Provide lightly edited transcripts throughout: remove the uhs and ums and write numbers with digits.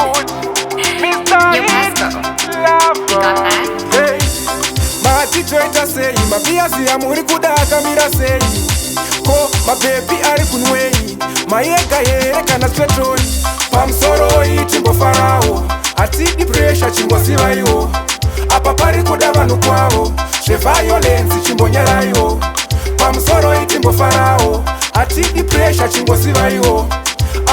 Yo, Pasco, you got that? Hey, machitweta sei mabiasi amuri kudaka mira sei ko mabebi ari kunwei mayega yere kana svetoni pamusoro itimbo farao atidi pressure chimbosivaiwo apa pari kuda vanhu kwavo zveviolence chimbonyaraiwo pamusoro itimbo farao atidi pressure chimbosivaiwo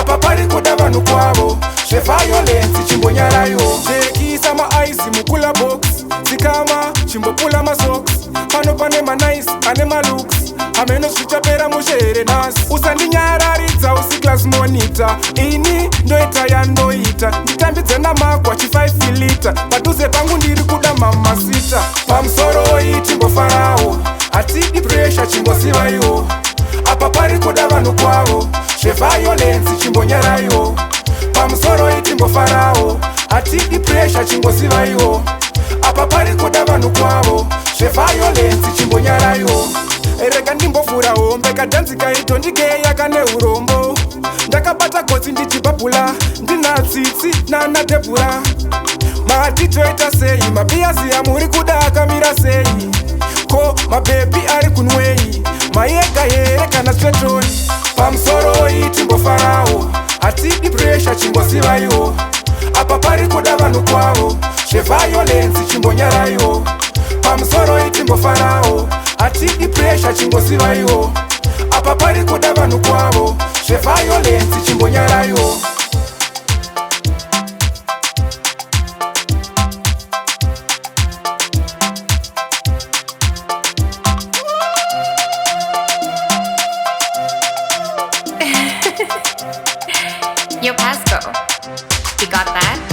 apa pari kuda vanhu kwavo zveviolence chimbonyaraiwo chekisa maaisi mukula box tsikama chimbopula masoks pano pane manaice ane malooks ameno zvichapera mushere nhasi usandinyararidza usiclass monitor ini ndoita yandoita nditambidze namagwa chi5 filita padhuze pangu ndiri kuda mamasita pamusoro itimbofarao atidi pressure chimbosivaiwo apa pari kuda vanhu kwavo zveviolence chimbonyaraiwo pamusoro itimbofarao atidi pressure chimbosivaiwo apa pari kuda vanhu kwavo zveviolence chimbonyaraiwo rega ndimbovhura hombe kadhanzika itondigeya kane urombo ndakabata gotsi ndichibhabhula ndinatsitsi nanadhebhura matitoita sei mabiasi amuri kuda akamira sei ko mabhebi ari kunwei mayega here kana svetoni pamusoro itimbofarao atidi pressure chimbosivaiwo apa pari kuda vanhu kwavo zveviolence chimbonyaraiwo pamusoro itimbofarao atidi pressure chimbosivaiwo apa pari kuda vanhu kwavo zveviolence chimbonyaraiwo Yo, Pasco, you got that?